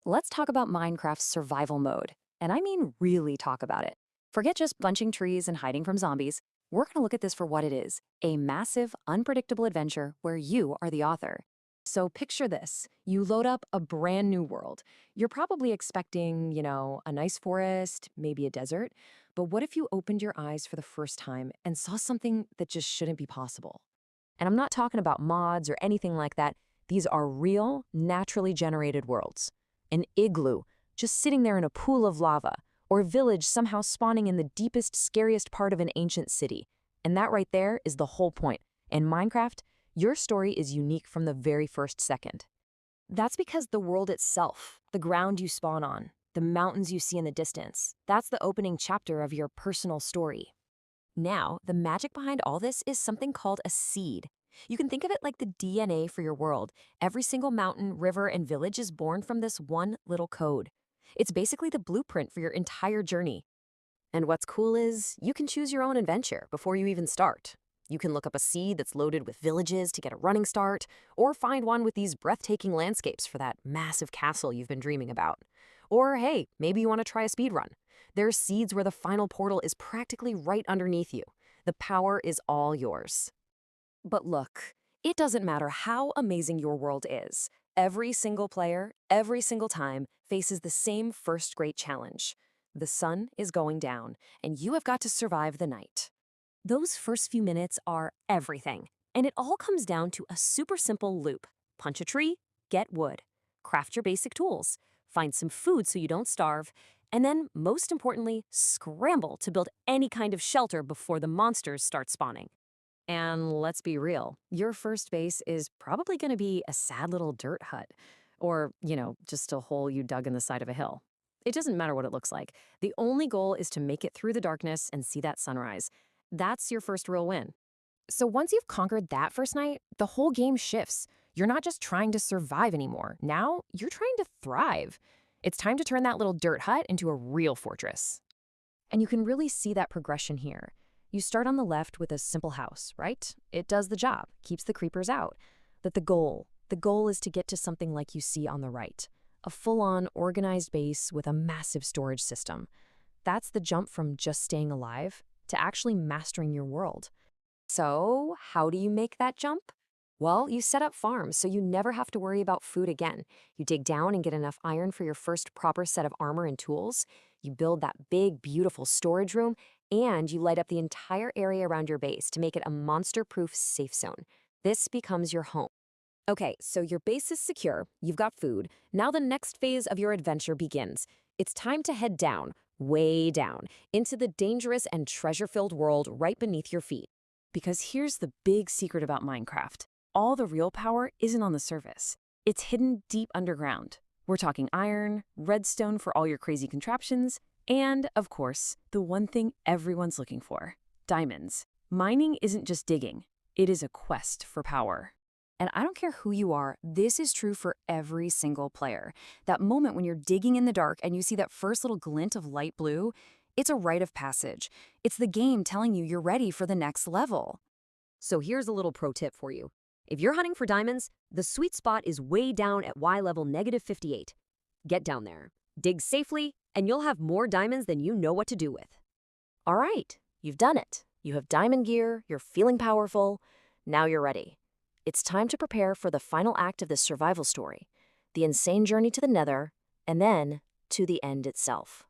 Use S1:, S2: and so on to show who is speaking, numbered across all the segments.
S1: Let's talk about Minecraft's survival mode. And I mean really talk about it. Forget just bunching trees and hiding from zombies. We're going to look at this for what it is, a massive, unpredictable adventure where you are the author. So picture this. You load up a brand new world. You're probably expecting, a nice forest, maybe a desert. But what if you opened your eyes for the first time and saw something that just shouldn't be possible? And I'm not talking about mods or anything like that. These are real, naturally generated worlds. An igloo, just sitting there in a pool of lava, or a village somehow spawning in the deepest, scariest part of an ancient city. And that right there is the whole point. In Minecraft, your story is unique from the very first second. That's because the world itself, the ground you spawn on, the mountains you see in the distance, that's the opening chapter of your personal story. Now, the magic behind all this is something called a seed. You can think of it like the DNA for your world. Every single mountain, river, and village is born from this one little code. It's basically the blueprint for your entire journey. And what's cool is you can choose your own adventure before you even start. You can look up a seed that's loaded with villages to get a running start, or find one with these breathtaking landscapes for that massive castle you've been dreaming about. Or hey, maybe you want to try a speed run. There's seeds where the final portal is practically right underneath you. The power is all yours. But look, it doesn't matter how amazing your world is. Every single player, every single time, faces the same first great challenge. The sun is going down, and you have got to survive the night. Those first few minutes are everything, and it all comes down to a super simple loop. Punch a tree, get wood, craft your basic tools, find some food so you don't starve, and then, most importantly, scramble to build any kind of shelter before the monsters start spawning. And let's be real, your first base is probably going to be a sad little dirt hut, or, just a hole you dug in the side of a hill. It doesn't matter what it looks like. The only goal is to make it through the darkness and see that sunrise. That's your first real win. So once you've conquered that first night, the whole game shifts. You're not just trying to survive anymore. Now, you're trying to thrive. It's time to turn that little dirt hut into a real fortress. And you can really see that progression here. You start on the left with a simple house, right? It does the job, keeps the creepers out. But the goal is to get to something like you see on the right. A full-on organized base with a massive storage system. That's the jump from just staying alive to actually mastering your world. So, how do you make that jump? Well, you set up farms so you never have to worry about food again. You dig down and get enough iron for your first proper set of armor and tools. You build that big, beautiful storage room, and you light up the entire area around your base to make it a monster-proof safe zone. This becomes your home. Okay, so your base is secure, you've got food. Now the next phase of your adventure begins. It's time to head down, way down, into the dangerous and treasure-filled world right beneath your feet. Because here's the big secret about Minecraft. All the real power isn't on the surface. It's hidden deep underground. We're talking iron, redstone for all your crazy contraptions, and, of course, the one thing everyone's looking for, diamonds. Mining isn't just digging. It is a quest for power. And I don't care who you are, this is true for every single player. That moment when you're digging in the dark and you see that first little glint of light blue, it's a rite of passage. It's the game telling you you're ready for the next level. So here's a little pro tip for you. If you're hunting for diamonds, the sweet spot is way down at Y level -58. Get down there, dig safely, and you'll have more diamonds than you know what to do with. All right, you've done it. You have diamond gear, you're feeling powerful. Now you're ready. It's time to prepare for the final act of this survival story, the insane journey to the Nether, and then to the end itself.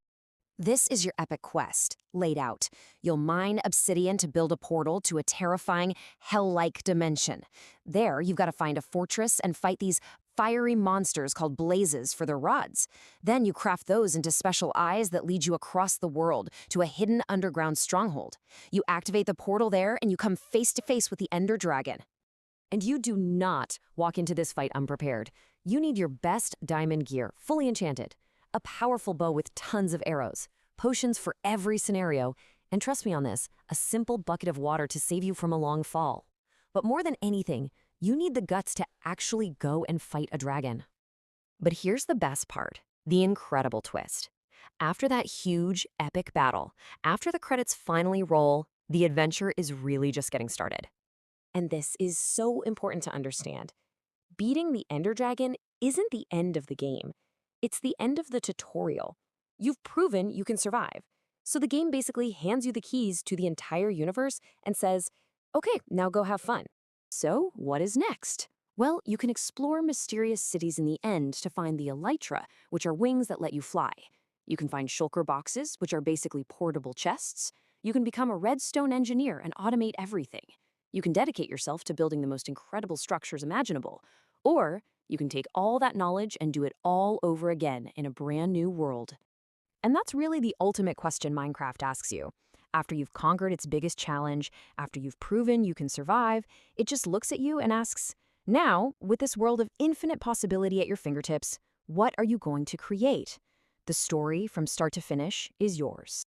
S1: This is your epic quest, laid out. You'll mine obsidian to build a portal to a terrifying, hell-like dimension. There, you've got to find a fortress and fight these fiery monsters called blazes for their rods. Then you craft those into special eyes that lead you across the world to a hidden underground stronghold. You activate the portal there and you come face to face with the Ender Dragon. And you do not walk into this fight unprepared. You need your best diamond gear, fully enchanted, a powerful bow with tons of arrows, potions for every scenario, and trust me on this, a simple bucket of water to save you from a long fall. But more than anything, you need the guts to actually go and fight a dragon. But here's the best part, the incredible twist. After that huge, epic battle, after the credits finally roll, the adventure is really just getting started. And this is so important to understand. Beating the Ender Dragon isn't the end of the game.
S2: It's the end of the tutorial. You've proven you can survive. So the game basically hands you the keys to the entire universe and says, okay, now go have fun.
S1: So, what is next? Well, you can explore mysterious cities in the end to find the elytra, which are wings that let you fly. You can find shulker boxes, which are basically portable chests. You can become a redstone engineer and automate everything. You can dedicate yourself to building the most incredible structures imaginable. Or you can take all that knowledge and do it all over again in a brand new world.
S2: And that's really the ultimate question Minecraft asks you. After you've conquered its biggest challenge, after you've proven you can survive, it just looks at you and asks, now, with this world of infinite possibility at your fingertips, what are you going to create? The story from start to finish is yours.